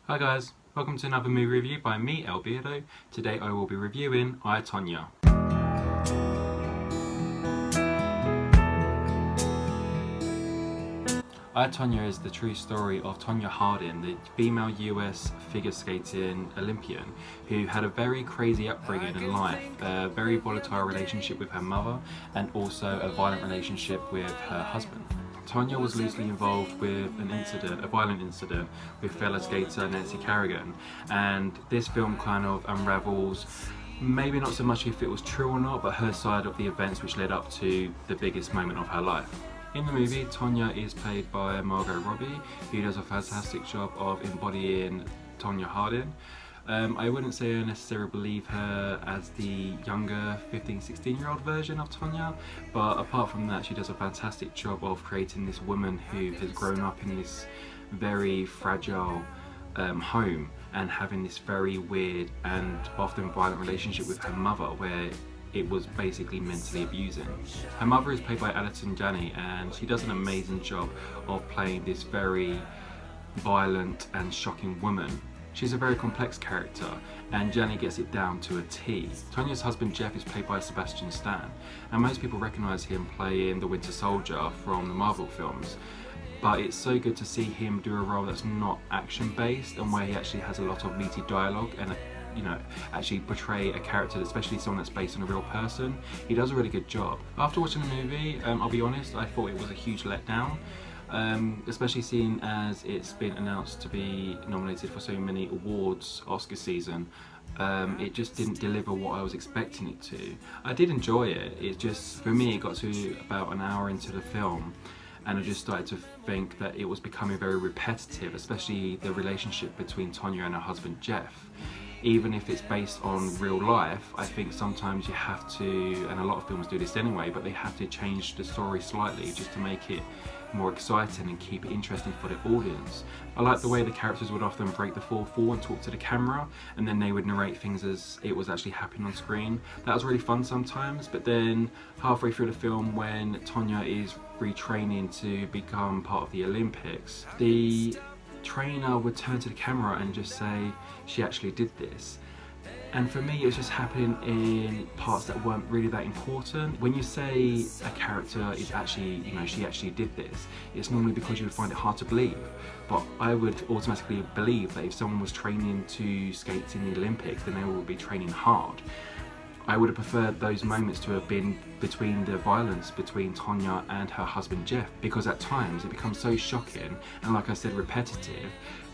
Hi guys, welcome to another movie review by me, Beardo. Today I will be reviewing I, Tonya. I, Tonya is the true story of Tonya Harding, the female US figure skating Olympian who had a very crazy upbringing in life, a very volatile relationship with her mother and also a violent relationship with her husband. Tonya was loosely involved with a violent incident with fellow skater Nancy Kerrigan, and this film kind of unravels, maybe not so much if it was true or not, but her side of the events which led up to the biggest moment of her life. In the movie, Tonya is played by Margot Robbie, who does a fantastic job of embodying Tonya Harding. I wouldn't say I necessarily believe her as the younger 15-16-year-old version of Tonya, but apart from that, she does a fantastic job of creating this woman who has grown up in this very fragile home and having this very weird and often violent relationship with her mother, where it was basically mentally abusing. Her mother is played by Alison Janney, and she does an amazing job of playing this very violent and shocking woman. She's a very complex character, and Janney gets it down to a T. Tonya's husband Jeff is played by Sebastian Stan, and most people recognise him playing the Winter Soldier from the Marvel films. But it's so good to see him do a role that's not action-based and where he actually has a lot of meaty dialogue and actually portray a character, especially someone that's based on a real person. He does a really good job. After watching the movie, I'll be honest, I thought it was a huge letdown. Especially seeing as it's been announced to be nominated for so many awards Oscar season. It just didn't deliver what I was expecting it to. I did enjoy it, it just, for me, it got to about an hour into the film and I just started to think that it was becoming very repetitive, especially the relationship between Tonya and her husband Jeff. Even if it's based on real life, I think sometimes you have to, and a lot of films do this anyway, but they have to change the story slightly just to make it more exciting and keep it interesting for the audience. I like the way the characters would often break the fourth wall and talk to the camera, and then they would narrate things as it was actually happening on screen. That was really fun sometimes, but then halfway through the film, when Tonya is retraining to become part of the Olympics, the trainer would turn to the camera and just say she actually did this. And for me, it was just happening in parts that weren't really that important. When you say a character is actually, she actually did this, it's normally because you would find it hard to believe. But I would automatically believe that if someone was training to skate in the Olympics, then they would be training hard. I would have preferred those moments to have been between the violence between Tonya and her husband Jeff, because at times it becomes so shocking and, like I said, repetitive,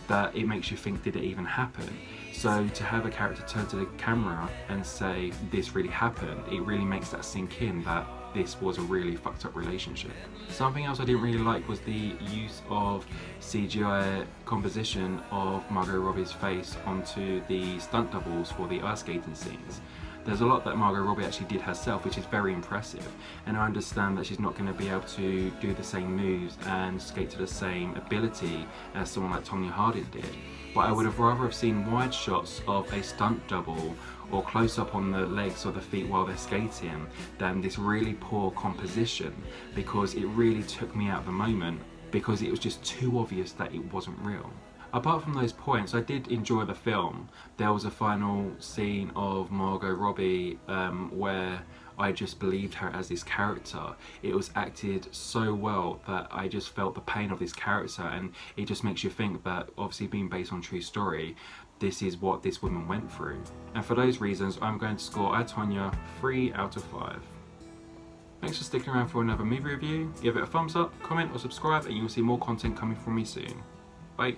that it makes you think, did it even happen? So to have a character turn to the camera and say this really happened, it really makes that sink in that this was a really fucked up relationship. Something else I didn't really like was the use of CGI composition of Margot Robbie's face onto the stunt doubles for the ice skating scenes. There's a lot that Margot Robbie actually did herself, which is very impressive, and I understand that she's not going to be able to do the same moves and skate to the same ability as someone like Tonya Harding did. But I would have rather have seen wide shots of a stunt double or close up on the legs or the feet while they're skating than this really poor composition, because it really took me out of the moment, because it was just too obvious that it wasn't real. Apart from those points, I did enjoy the film. There was a final scene of Margot Robbie where I just believed her as this character. It was acted so well that I just felt the pain of this character, and it just makes you think that, obviously being based on true story, this is what this woman went through. And for those reasons, I'm going to score I, Tonya 3 out of 5. Thanks for sticking around for another movie review. Give it a thumbs up, comment or subscribe, and you'll see more content coming from me soon. Bye.